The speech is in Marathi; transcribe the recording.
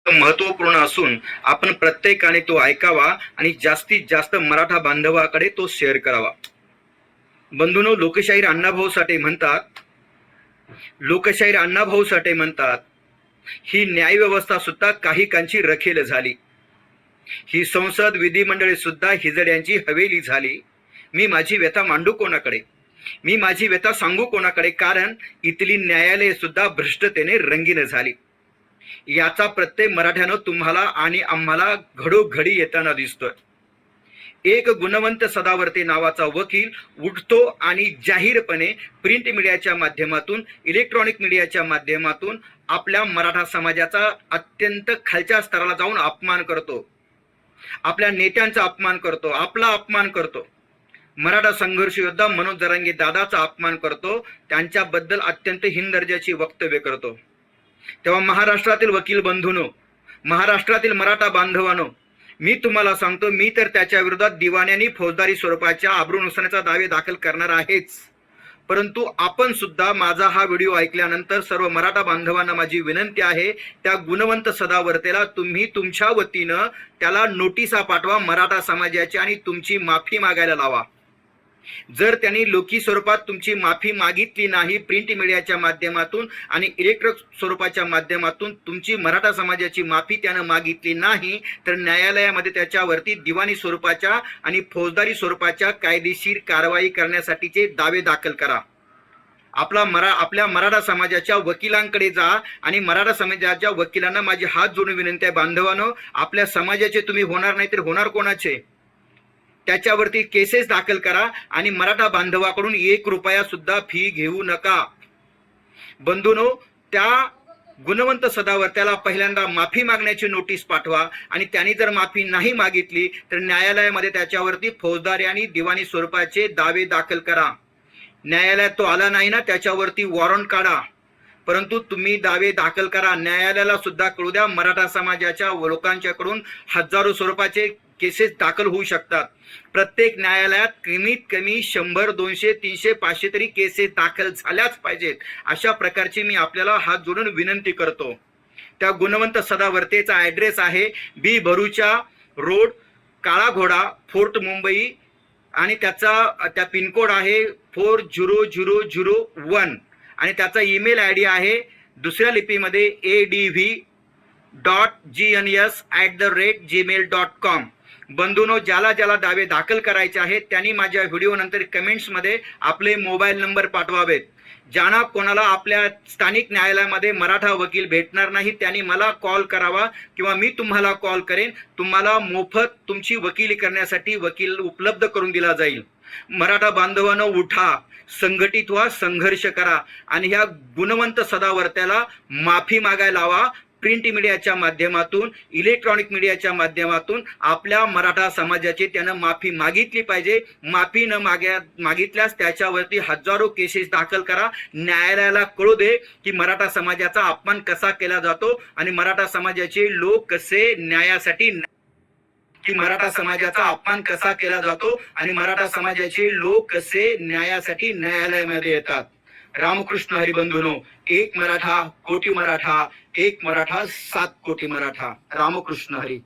महत्वपूर्ण असून आपण प्रत्येकाने तो ऐकावा आणि जास्तीत जास्त मराठा बांधवाकडे तो शेअर करावा। बंधूंनो, लोकशाहीर अण्णाभाऊ साठे म्हणतात, ही न्याय व्यवस्था सुद्धा काही कांची रखेल झाली, ही संसद विधिमंडळे सुद्धा हिजड्यांची हवेली झाली। मी माझी व्यथा मांडू कोणाकडे, मी माझी व्यथा सांगू कोणाकडे, कारण इथली न्यायालय सुद्धा भ्रष्टतेने रंगीन झाली। याचा प्रत्येक मराठ्यानं तुम्हाला आणि आम्हाला घडोघडी येताना दिसतोय। एक गुणवंत सदावर्ते नावाचा वकील उठतो आणि जाहीरपणे प्रिंट मीडियाच्या माध्यमातून, इलेक्ट्रॉनिक मीडियाच्या माध्यमातून आपल्या मराठा समाजाचा अत्यंत खालच्या स्तराला जाऊन अपमान करतो, आपल्या नेत्यांचा अपमान करतो, आपला अपमान करतो, मराठा संघर्ष योद्धा मनोज जरांगे दादाचा अपमान करतो, त्यांच्याबद्दल अत्यंत हीन दर्जाची वक्तव्य करतो। तेव्हा महाराष्ट्रातील वकील बंधूंनो, महाराष्ट्रातील मराठा बांधवांनो, मी तुम्हाला सांगतो, मी तर त्याच्या विरोधात दिवाणी फौजदारी स्वरूपाच्या आबरू नुकसानीचा दावे दाखल करणार आहेच। परंतु आपण सुद्धा माझा हा व्हिडिओ ऐकल्यानंतर सर्व मराठा बांधवांना माझी विनंती आहे, त्या गुणवंत सदावर्तेला तुम्ही तुमच्या वतीनं त्याला नोटिसा पाठवा मराठा समाजाची आणि तुमची माफी मागायला लावा। जर त्यांनी लेखी स्वरूपात तुमची माफी मागितली नाही, प्रिंट मीडियाच्या माध्यमातून आणि इलेक्ट्रॉनिक स्वरूपाच्या माध्यमातून तुमची मराठा समाजाची माफी त्यानं मागितली नाही, तर न्यायालयामध्ये त्याच्यावरती दिवाणी स्वरूपाच्या आणि फौजदारी स्वरूपाच्या कायदेशीर कारवाई करण्यासाठीचे दावे दाखल करा। आपल्या मराठा समाजाच्या वकिलांकडे जा आणि मराठा समाजाच्या वकिलांना माझी हात जोडून विनंती आहे, बांधवांनो, आपल्या समाजाचे तुम्ही होणार नाही तर होणार कोणाचे, त्याच्यावरती केसेस दाखल करा आणि मराठा बांधवाकडून 1 रुपया सुद्धा फी घेऊ नका। बंधूंनो, त्या गुणवंत सदावर्त्याला पहिल्यांदा माफी मागण्याची नोटीस पाठवा आणि त्यांनी जर माफी नाही मागितली तर न्यायालयामध्ये त्याच्यावरती फौजदारी आणि दिवाणी स्वरूपाचे दावे दाखल करा। न्यायालयात तो आला नाही ना, त्याच्यावरती वॉरंट काढा, परंतु तुम्ही दावे दाखल करा। न्यायालयाला सुद्धा कळू द्या, मराठा समाजाच्या लोकांच्याकडून हजारो स्वरूपाचे केसेस दाखल होऊ शकतात। प्रत्येक न्यायालयात कमीत कमी 100, 200, 300, 500 तरी केसेस दाखल झाल्याच पाहिजेत। अशा प्रकारची मी आपल्याला हात जोडून विनंती करतो। त्या गुणवंत सदावर्तेचा ॲड्रेस आहे बी भरूचा रोड, काळा घोडा, फोर्ट मुंबई, आणि त्या पिनकोड आहे 40001 आणि त्याचा ईमेल आयडी आहे दुसऱ्या लिपीमध्ये adv.gns@gmail.com। बंधूंनो, ज्याला ज्याला दावे दाखल करायचे आहेत त्यांनी माझ्या व्हिडिओ नंतर कमेंट्समध्ये आपले मोबाईल नंबर पाठवावेत। ज्यांना कोणाला आपल्या स्थानिक न्यायालयामध्ये मराठा वकील भेटणार नाही त्यांनी मला कॉल करावा किंवा मी तुम्हाला कॉल करेन, तुम्हाला मोफत तुमची वकिली करण्यासाठी वकील उपलब्ध करून दिला जाईल। मराठा बांधवांनो, उठा, संघटित व्हा, संघर्ष करा आणि ह्या गुणवंत सदावर्त्याला माफी मागायला लावा। प्रिंट मीडियाच्या माध्यमातून, इलेक्ट्रॉनिक मीडियाच्या माध्यमातून आपल्या मराठा समाजाची त्यानं माफी मागितली पाहिजे। माफी न मागितल्यास त्याच्यावरती हजारो केसेस दाखल करा। न्यायालयाला कळू दे की मराठा समाजाचा अपमान कसा केला जातो आणि मराठा समाजाचे लोक कसे न्यायासाठी, की मराठा समाजाचा अपमान कसा केला जातो आणि मराठा समाजाचे लोक कसे न्यायासाठी न्यायालयामध्ये येतात। रामकृष्ण हरी बंधूंनो, एक मराठा कोटी मराठा, एक मराठा 7 कोटी मराठा। रामकृष्ण हरी।